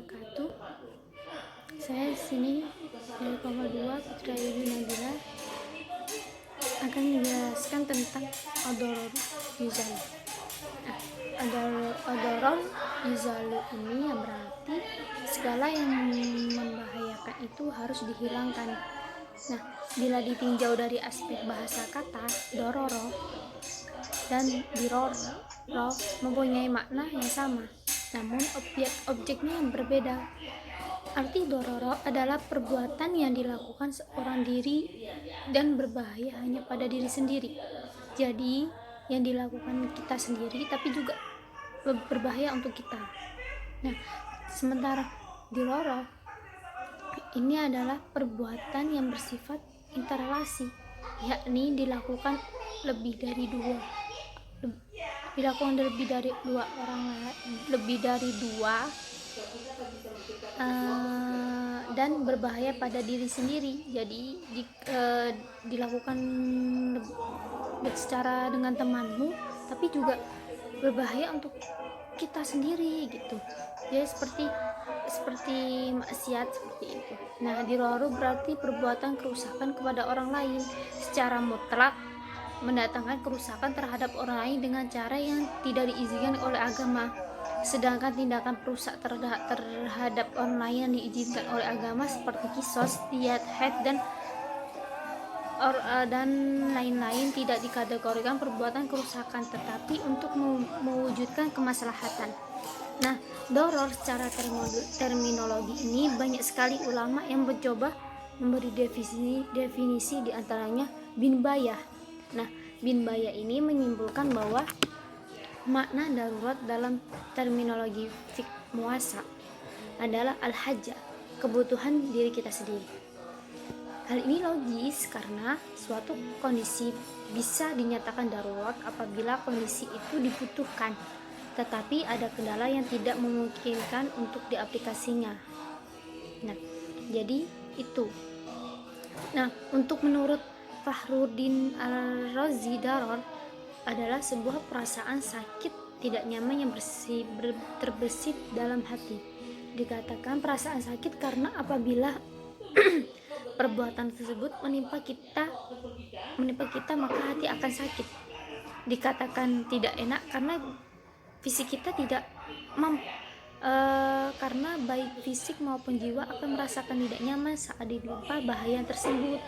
wabarakatuh. Saya di sini dari Kelompok 2 Putra Ibu Nabila akan menjelaskan tentang odoror yuzalu. Odoror yuzalu ini yang berarti segala yang membahayakan itu harus dihilangkan. Nah, bila ditinjau dari aspek bahasa kata, dororo dan diroro mempunyai makna yang sama, namun objeknya yang berbeda. Arti dororo adalah perbuatan yang dilakukan seorang diri dan berbahaya hanya pada diri sendiri. Jadi, yang dilakukan kita sendiri tapi juga berbahaya untuk kita. Nah, sementara diroro ini adalah perbuatan yang bersifat interrelasi, yakni dilakukan lebih dari dua dan berbahaya pada diri sendiri. Jadi dilakukan secara dengan temanmu tapi juga berbahaya untuk kita sendiri gitu. Jadi seperti maksiat seperti itu. Nah, diroro berarti perbuatan kerusakan kepada orang lain secara mutlak, mendatangkan kerusakan terhadap orang lain dengan cara yang tidak diizinkan oleh agama. Sedangkan tindakan perusak terhadap orang lain yang diizinkan oleh agama seperti kisos, diat, haid dan lain-lain tidak dikategorikan perbuatan kerusakan, tetapi untuk mewujudkan kemaslahatan. Nah, doror secara terminologi ini banyak sekali ulama yang mencoba memberi definisi diantaranya bin bayah. Nah, bin bayah ini menyimpulkan bahwa makna darurat dalam terminologi fiqh muasa adalah al-hajah, kebutuhan diri kita sendiri. Hal ini logis karena suatu kondisi bisa dinyatakan darurat apabila kondisi itu dibutuhkan, tetapi ada kendala yang tidak memungkinkan untuk diaplikasinya. Nah, jadi itu. Nah, untuk menurut Fakhruddin Al-Razi, daror adalah sebuah perasaan sakit tidak nyaman yang terbesit dalam hati. Dikatakan perasaan sakit karena apabila perbuatan tersebut menimpa kita maka hati akan sakit. Dikatakan tidak enak karena fisik kita tidak karena baik fisik maupun jiwa akan merasakan tidak nyaman saat ditimpa bahaya tersebut.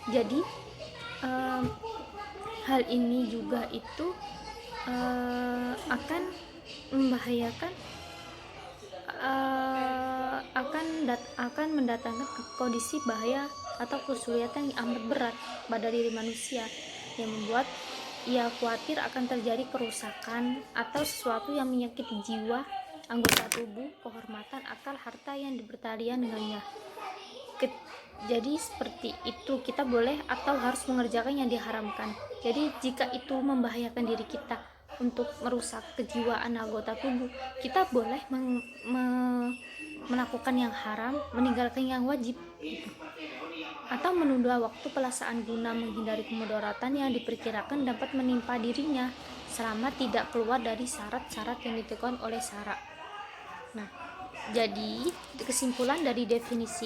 Jadi hal ini juga itu akan membahayakan, akan mendatangkan kondisi bahaya atau kesulitan yang amat berat pada diri manusia, yang membuat ia khawatir akan terjadi kerusakan atau sesuatu yang menyakiti jiwa, anggota tubuh, kehormatan, akal, harta yang bertalian dengannya. Jadi seperti itu, kita boleh atau harus mengerjakan yang diharamkan. Jadi jika itu membahayakan diri kita untuk merusak kejiwaan anggota tubuh, kita boleh melakukan yang haram, meninggalkan yang wajib gitu. Atau menunda waktu pelaksanaan guna menghindari kemudaratan yang diperkirakan dapat menimpa dirinya selama tidak keluar dari syarat-syarat yang ditentukan oleh syara. Nah, jadi kesimpulan dari definisi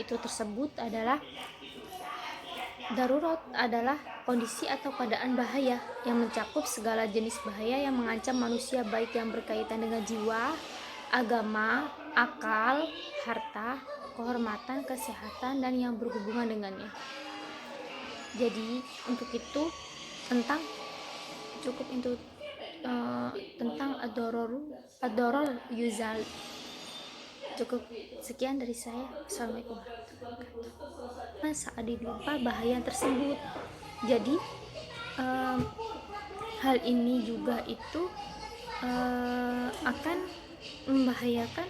itu tersebut adalah darurat adalah kondisi atau keadaan bahaya yang mencakup segala jenis bahaya yang mengancam manusia, baik yang berkaitan dengan jiwa, agama, akal, harta, kehormatan, kesehatan, dan yang berhubungan dengannya. Jadi untuk itu tentang ad-doror yuzal. Cukup sekian dari saya. Assalamualaikum warahmatullahi wabarakatuh. Saat ditimpa bahaya tersebut, jadi hal ini juga itu akan membahayakan,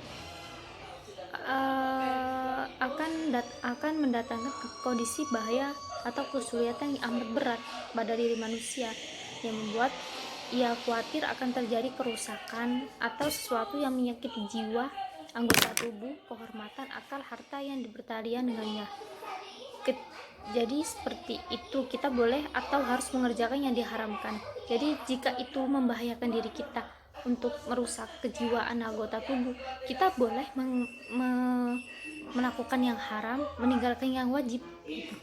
akan mendatangkan kondisi bahaya atau kesulitan yang amat berat pada diri manusia, yang membuat ia khawatir akan terjadi kerusakan atau sesuatu yang menyakiti jiwa, anggota tubuh, kehormatan, akal, harta yang bertalian dengannya. Jadi seperti itu, kita boleh atau harus mengerjakan yang diharamkan. Jadi jika itu membahayakan diri kita untuk merusak kejiwaan anggota tubuh, kita boleh melakukan yang haram, meninggalkan yang wajib gitu.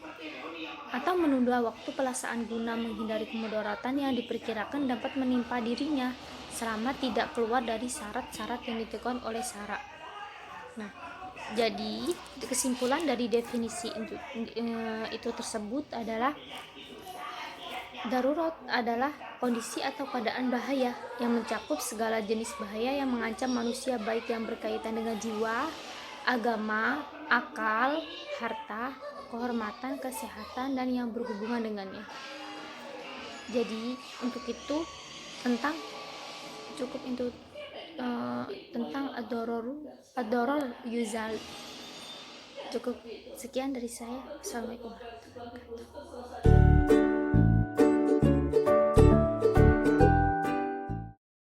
Atau menunda waktu pelaksanaan guna menghindari kemudaratan yang diperkirakan dapat menimpa dirinya selama tidak keluar dari syarat-syarat yang ditentukan oleh syara. Nah, jadi kesimpulan dari definisi itu tersebut adalah darurat adalah kondisi atau keadaan bahaya yang mencakup segala jenis bahaya yang mengancam manusia, baik yang berkaitan dengan jiwa, agama, akal, harta, kehormatan, kesehatan, dan yang berhubungan dengannya. Jadi untuk itu tentang cukup itu tentang ad-darar yuzal. Cukup sekian dari saya. Assalamualaikum warahmatullahi wabarakatuh.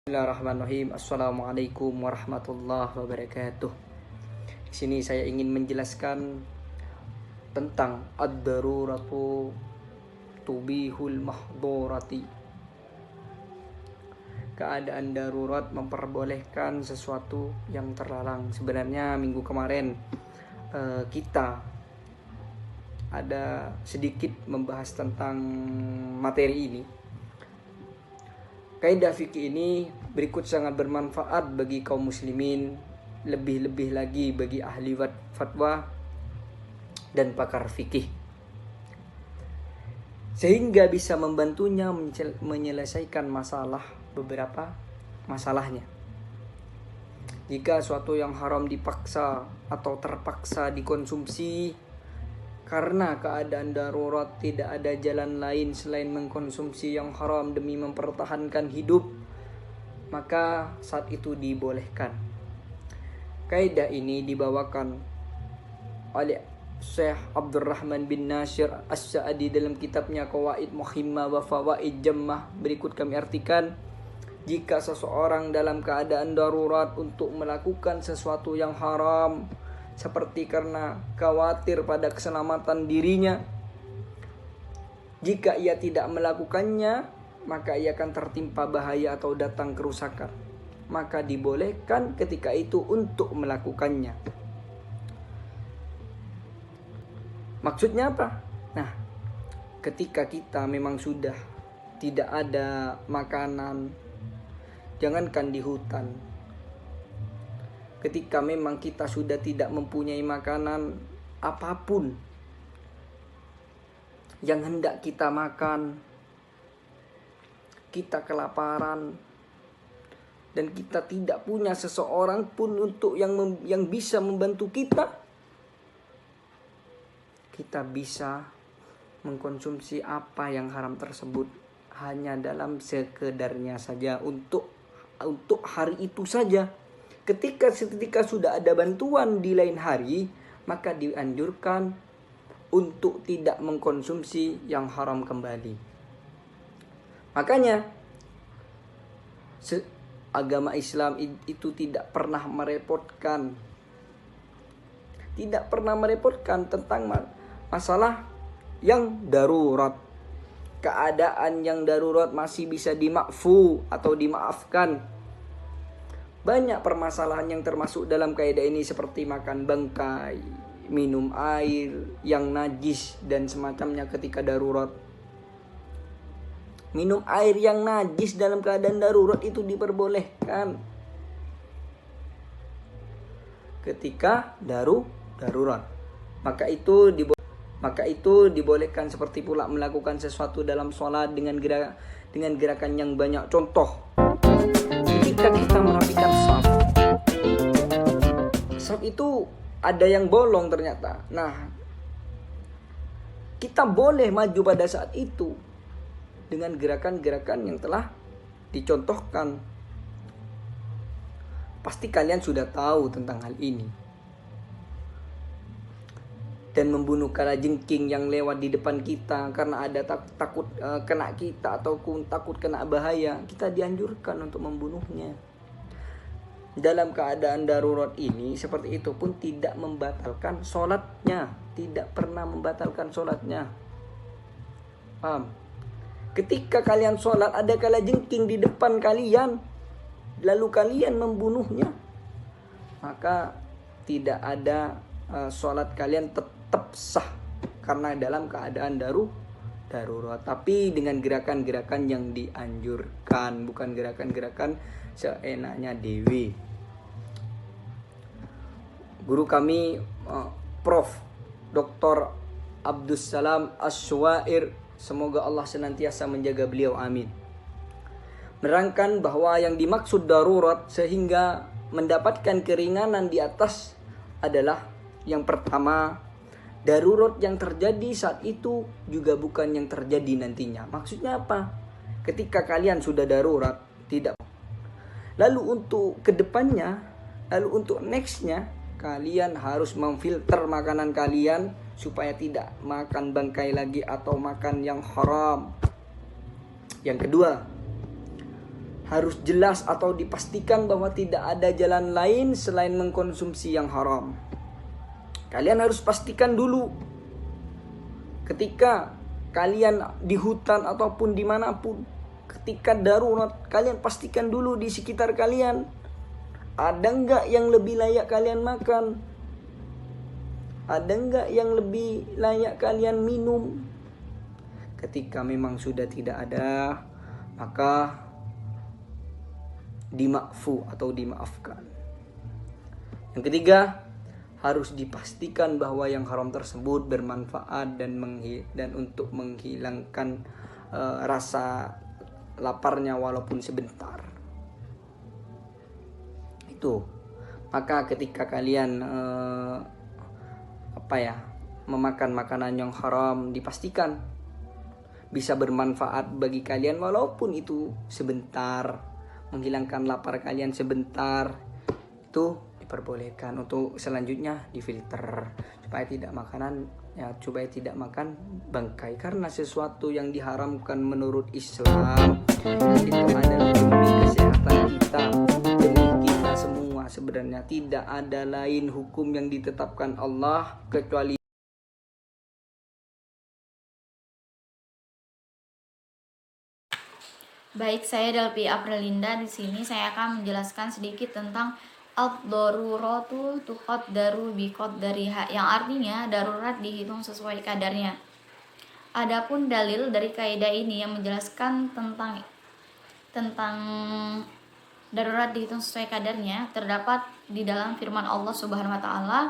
Bismillahirrahmanirrahim. Assalamualaikum warahmatullahi wabarakatuh. Di sini saya ingin menjelaskan tentang ad-daruratu tubihul mahdurati. Keadaan darurat memperbolehkan sesuatu yang terlarang. Sebenarnya minggu kemarin kita ada sedikit membahas tentang materi ini. Kaidah fikih ini berikut sangat bermanfaat bagi kaum muslimin, lebih-lebih lagi bagi ahli fatwa dan pakar fikih, sehingga bisa membantunya menyelesaikan beberapa masalahnya. Jika suatu yang haram dipaksa atau terpaksa dikonsumsi karena keadaan darurat, tidak ada jalan lain selain mengkonsumsi yang haram demi mempertahankan hidup, maka saat itu dibolehkan. Kaidah ini dibawakan oleh Syekh Abdurrahman bin Nasir As-Sa'di dalam kitabnya Qawaid Muhimmah wa Fawaid Jammah. Berikut kami artikan: jika seseorang dalam keadaan darurat untuk melakukan sesuatu yang haram, seperti karena khawatir pada keselamatan dirinya, jika ia tidak melakukannya, maka ia akan tertimpa bahaya atau datang kerusakan. Maka dibolehkan ketika itu untuk melakukannya. Maksudnya apa? Nah, ketika kita memang sudah tidak ada makanan, jangankan di hutan, ketika memang kita sudah tidak mempunyai makanan apapun yang hendak kita makan, kita kelaparan, dan kita tidak punya seseorang pun untuk yang bisa membantu kita bisa mengkonsumsi apa yang haram tersebut hanya dalam sekedarnya saja, untuk hari itu saja. Ketika sudah ada bantuan di lain hari, maka dianjurkan untuk tidak mengkonsumsi yang haram kembali. Makanya agama Islam itu tidak pernah merepotkan tentang masalah yang darurat. Keadaan yang darurat masih bisa dimakfu atau dimaafkan. Banyak permasalahan yang termasuk dalam kaidah ini seperti makan bangkai, minum air yang najis dan semacamnya ketika darurat. Minum air yang najis dalam keadaan darurat itu diperbolehkan ketika darurat. Maka itu dibolehkan, seperti pula melakukan sesuatu dalam sholat dengan gerakan yang banyak. Contoh, ketika kita merapikan shaf itu ada yang bolong ternyata. Nah, kita boleh maju pada saat itu dengan gerakan-gerakan yang telah dicontohkan. Pasti kalian sudah tahu tentang hal ini. Dan membunuh kalajengking yang lewat di depan kita karena ada takut kena kita ataupun takut kena bahaya, kita dianjurkan untuk membunuhnya. Dalam keadaan darurat ini seperti itu pun tidak membatalkan sholatnya, tidak pernah membatalkan sholatnya. Paham? Ketika kalian sholat ada kalajengking di depan kalian, lalu kalian membunuhnya, maka tidak ada sholat kalian tetap sah karena dalam keadaan darurat, tapi dengan gerakan-gerakan yang dianjurkan, bukan gerakan-gerakan seenaknya dewi. Guru kami Prof. Dr. Abdus Salam Asy-Syuair, semoga Allah senantiasa menjaga beliau, amin, menerangkan bahwa yang dimaksud darurat sehingga mendapatkan keringanan di atas adalah yang pertama, darurat yang terjadi saat itu juga bukan yang terjadi nantinya. Maksudnya apa? Ketika kalian sudah darurat, tidak. Lalu untuk kedepannya, lalu untuk nextnya, kalian harus memfilter makanan kalian supaya tidak makan bangkai lagi atau makan yang haram. Yang kedua, harus jelas atau dipastikan bahwa tidak ada jalan lain selain mengkonsumsi yang haram. Kalian harus pastikan dulu ketika kalian di hutan ataupun dimanapun, ketika darurat, kalian pastikan dulu di sekitar kalian ada enggak yang lebih layak kalian makan, ada enggak yang lebih layak kalian minum. Ketika memang sudah tidak ada, maka dimakfu atau dimaafkan. Yang ketiga, harus dipastikan bahwa yang haram tersebut bermanfaat dan untuk menghilangkan rasa laparnya walaupun sebentar. Itu. Maka ketika kalian memakan makanan yang haram, dipastikan bisa bermanfaat bagi kalian walaupun itu sebentar, menghilangkan lapar kalian sebentar, itu diperbolehkan. Untuk selanjutnya difilter supaya tidak makan bangkai, karena sesuatu yang diharamkan menurut Islam itu adalah demi kesehatan kita, demi kita semua. Sebenarnya tidak ada lain hukum yang ditetapkan Allah kecuali. Baik, saya Delpi Aprilinda. Di sini saya akan menjelaskan sedikit tentang ad-daruratu tuqaddaru biqaddariha, yang artinya darurat dihitung sesuai kadarnya. Adapun dalil dari kaidah ini yang menjelaskan tentang darurat dihitung sesuai kadarnya terdapat di dalam firman Allah Subhanahu wa taala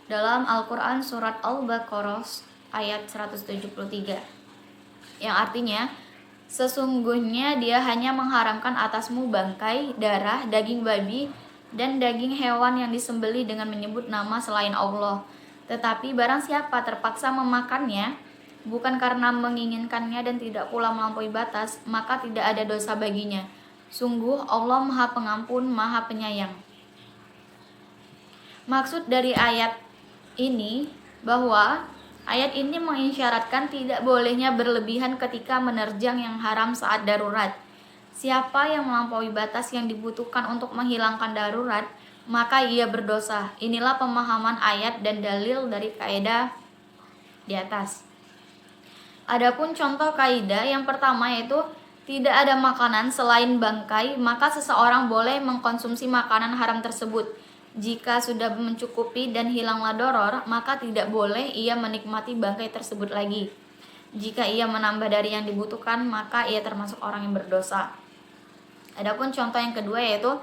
dalam Al-Qur'an surat Al-Baqarah ayat 173, yang artinya, sesungguhnya Dia hanya mengharamkan atasmu bangkai, darah, daging babi, dan daging hewan yang disembelih dengan menyebut nama selain Allah. Tetapi barang siapa terpaksa memakannya, bukan karena menginginkannya dan tidak pula melampaui batas, maka tidak ada dosa baginya. Sungguh Allah Maha Pengampun, Maha Penyayang. Maksud dari ayat ini bahwa ayat ini mengisyaratkan tidak bolehnya berlebihan ketika menerjang yang haram saat darurat. Siapa yang melampaui batas yang dibutuhkan untuk menghilangkan darurat, maka ia berdosa. Inilah pemahaman ayat dan dalil dari kaidah di atas. Adapun contoh kaidah yang pertama yaitu tidak ada makanan selain bangkai, maka seseorang boleh mengkonsumsi makanan haram tersebut. Jika sudah mencukupi dan hilanglah doror, maka tidak boleh ia menikmati bangkai tersebut lagi. Jika ia menambah dari yang dibutuhkan, maka ia termasuk orang yang berdosa. Adapun contoh yang kedua yaitu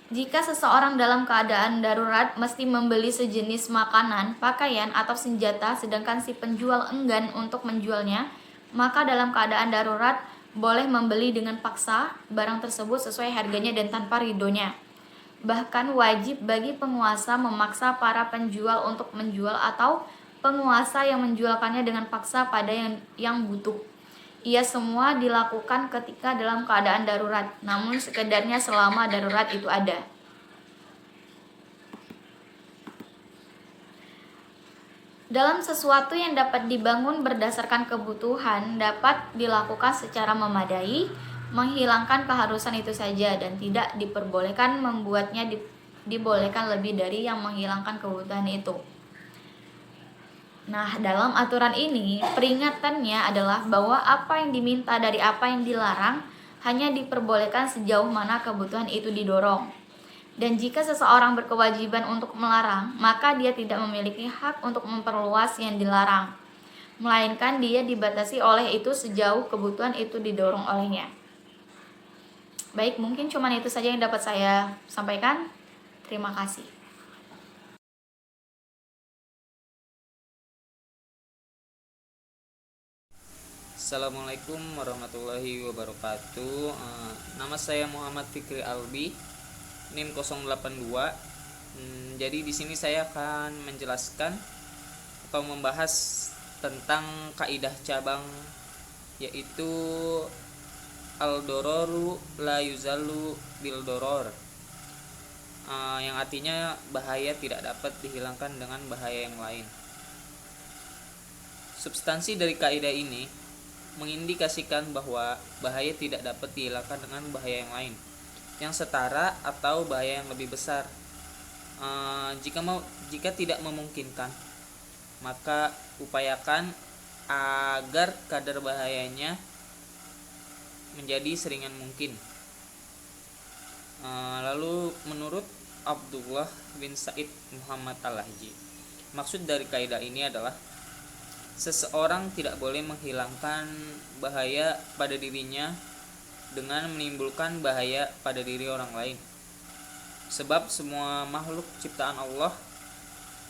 jika seseorang dalam keadaan darurat mesti membeli sejenis makanan, pakaian, atau senjata, sedangkan si penjual enggan untuk menjualnya, maka dalam keadaan darurat boleh membeli dengan paksa barang tersebut sesuai harganya dan tanpa ridhonya. Bahkan wajib bagi penguasa memaksa para penjual untuk menjual atau penguasa yang menjualkannya dengan paksa pada yang butuh. Ia semua dilakukan ketika dalam keadaan darurat, namun sekedarnya selama darurat itu ada. Dalam sesuatu yang dapat dibangun berdasarkan kebutuhan dapat dilakukan secara memadai, menghilangkan keharusan itu saja, dan tidak diperbolehkan membuatnya dibolehkan lebih dari yang menghilangkan kebutuhan itu. Nah, dalam aturan ini peringatannya adalah bahwa apa yang diminta dari apa yang dilarang hanya diperbolehkan sejauh mana kebutuhan itu didorong. Dan jika seseorang berkewajiban untuk melarang, maka dia tidak memiliki hak untuk memperluas yang dilarang, melainkan dia dibatasi oleh itu sejauh kebutuhan itu didorong olehnya. Baik, mungkin cuma itu saja yang dapat saya sampaikan. Terima kasih. Assalamualaikum warahmatullahi wabarakatuh. Nama saya Muhammad Fikri Albi, NIM 082. Jadi di sini saya akan menjelaskan atau membahas tentang kaidah cabang, yaitu al-dororu la yuzalu bil doror, yang artinya bahaya tidak dapat dihilangkan dengan bahaya yang lain. Substansi dari kaidah ini mengindikasikan bahwa bahaya tidak dapat dihilangkan dengan bahaya yang lain yang setara atau bahaya yang lebih besar. Jika tidak memungkinkan, maka upayakan agar kadar bahayanya menjadi seringan mungkin. Lalu menurut Abdullah bin Said Muhammad Al-Lahji, maksud dari kaidah ini adalah seseorang tidak boleh menghilangkan bahaya pada dirinya dengan menimbulkan bahaya pada diri orang lain. Sebab semua makhluk ciptaan Allah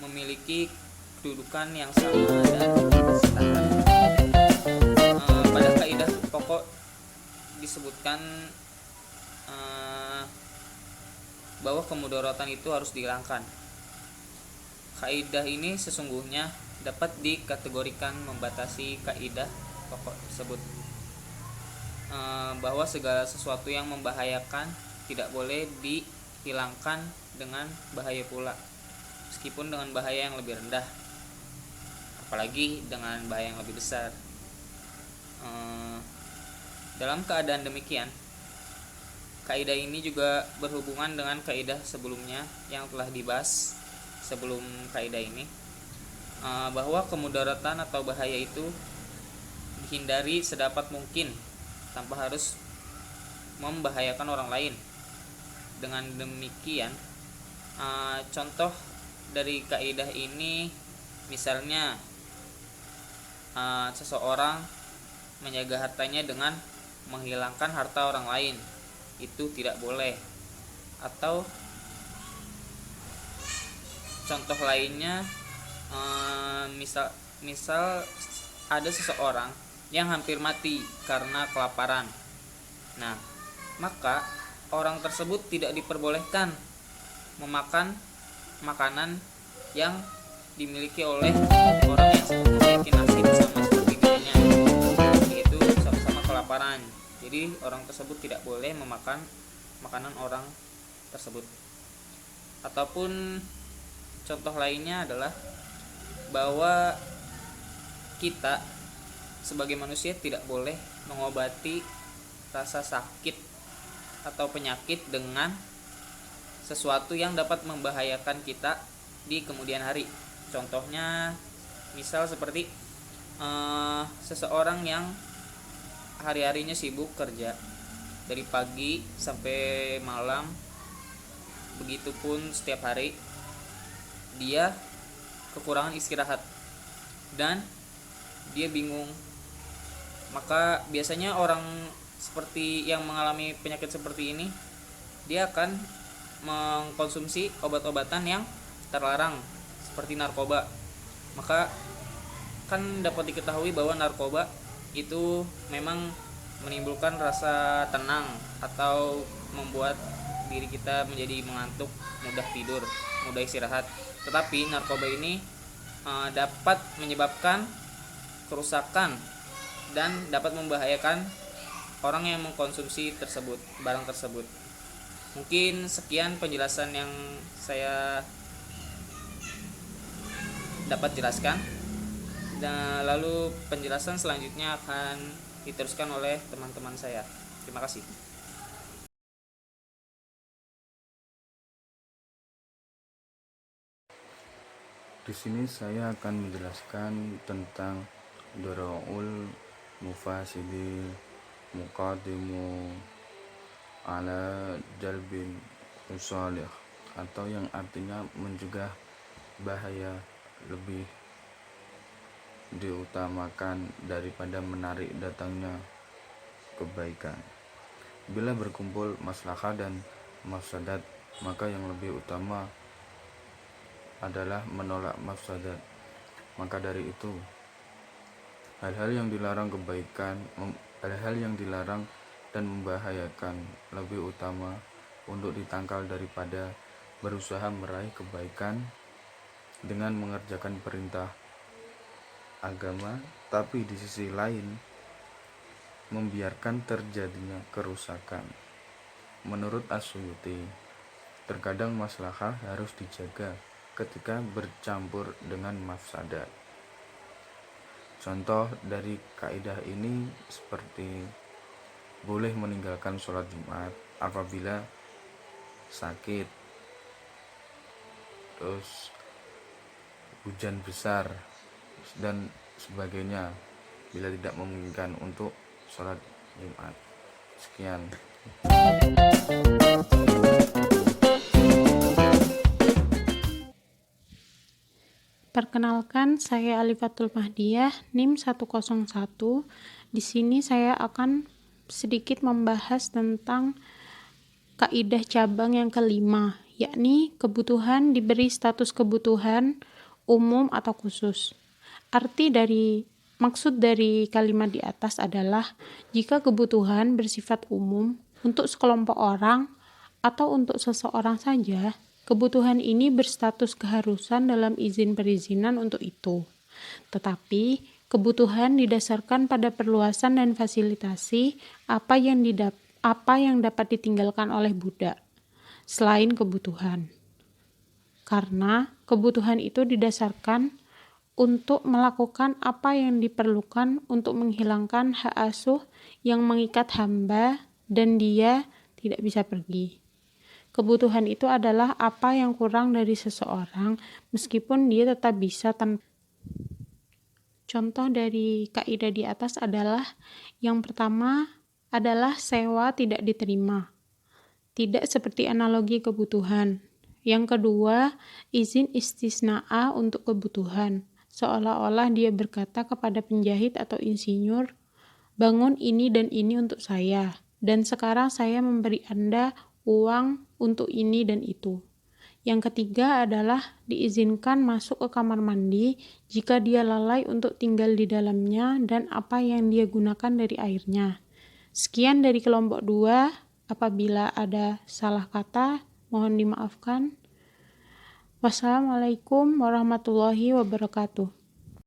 memiliki kedudukan yang sama dan setara. Pada kaidah pokok disebutkan bahwa kemudaratan itu harus dihilangkan. Kaidah ini sesungguhnya dapat dikategorikan membatasi kaidah pokok tersebut, bahwa segala sesuatu yang membahayakan tidak boleh dihilangkan dengan bahaya pula, meskipun dengan bahaya yang lebih rendah, apalagi dengan bahaya yang lebih besar. Dalam keadaan demikian, kaidah ini juga berhubungan dengan kaidah sebelumnya yang telah dibahas sebelum kaidah ini, bahwa kemudaratan atau bahaya itu dihindari sedapat mungkin tanpa harus membahayakan orang lain. Dengan demikian, contoh dari kaidah ini misalnya seseorang menjaga hartanya dengan menghilangkan harta orang lain, itu tidak boleh. Atau contoh lainnya, misal ada seseorang yang hampir mati karena kelaparan. Nah, maka orang tersebut tidak diperbolehkan memakan makanan yang dimiliki oleh orang yang memiliki nasib sama seperti dirinya, yaitu sama-sama kelaparan. Jadi orang tersebut tidak boleh memakan makanan orang tersebut. Ataupun contoh lainnya adalah bahwa kita sebagai manusia tidak boleh mengobati rasa sakit atau penyakit dengan sesuatu yang dapat membahayakan kita di kemudian hari. Contohnya misal seperti seseorang yang hari-harinya sibuk kerja dari pagi sampai malam, begitupun setiap hari dia kekurangan istirahat dan dia bingung. Maka biasanya orang seperti yang mengalami penyakit seperti ini, dia akan mengkonsumsi obat-obatan yang terlarang seperti narkoba. Maka kan dapat diketahui bahwa narkoba itu memang menimbulkan rasa tenang atau membuat diri kita menjadi mengantuk, mudah tidur, mudah istirahat. Tetapi narkoba ini dapat menyebabkan kerusakan dan dapat membahayakan orang yang mengkonsumsi barang tersebut. Mungkin sekian penjelasan yang saya dapat jelaskan. Dan lalu penjelasan selanjutnya akan diteruskan oleh teman-teman saya. Terima kasih. Di sini saya akan menjelaskan tentang Doroul Mufasidil muqaddimu ala jalbil usalih, atau yang artinya mencegah bahaya lebih diutamakan daripada menarik datangnya kebaikan. Bila berkumpul maslahah dan mafsadat, maka yang lebih utama adalah menolak mafsadat. Maka dari itu, hal-hal yang dilarang dan membahayakan lebih utama untuk ditangkal daripada berusaha meraih kebaikan dengan mengerjakan perintah agama, tapi di sisi lain membiarkan terjadinya kerusakan. Menurut As-Suyuti, terkadang maslahah harus dijaga ketika bercampur dengan mafsadat. Contoh dari kaidah ini seperti boleh meninggalkan sholat Jumat apabila sakit, terus hujan besar dan sebagainya, bila tidak memungkinkan untuk sholat Jumat. Sekian. Perkenalkan, saya Alifatul Mahdiyah, NIM 101. Di sini saya akan sedikit membahas tentang kaidah cabang yang kelima, yakni kebutuhan diberi status kebutuhan umum atau khusus. Maksud dari kalimat di atas adalah jika kebutuhan bersifat umum untuk sekelompok orang atau untuk seseorang saja, kebutuhan ini berstatus keharusan dalam izin perizinan untuk itu. Tetapi kebutuhan didasarkan pada perluasan dan fasilitasi apa yang dapat ditinggalkan oleh budak selain kebutuhan. Karena kebutuhan itu didasarkan untuk melakukan apa yang diperlukan untuk menghilangkan hak asuh yang mengikat hamba dan dia tidak bisa pergi. Kebutuhan itu adalah apa yang kurang dari seseorang meskipun dia tetap bisa Contoh dari kaidah di atas adalah yang pertama adalah sewa tidak diterima. Tidak seperti analogi kebutuhan. Yang kedua, izin istisna'a untuk kebutuhan. Seolah-olah dia berkata kepada penjahit atau insinyur, bangun ini dan ini untuk saya, dan sekarang saya memberi Anda uang untuk ini dan itu. Yang ketiga adalah diizinkan masuk ke kamar mandi jika dia lalai untuk tinggal di dalamnya dan apa yang dia gunakan dari airnya. Sekian dari kelompok 2. Apabila ada salah kata, mohon dimaafkan. Wassalamualaikum warahmatullahi wabarakatuh.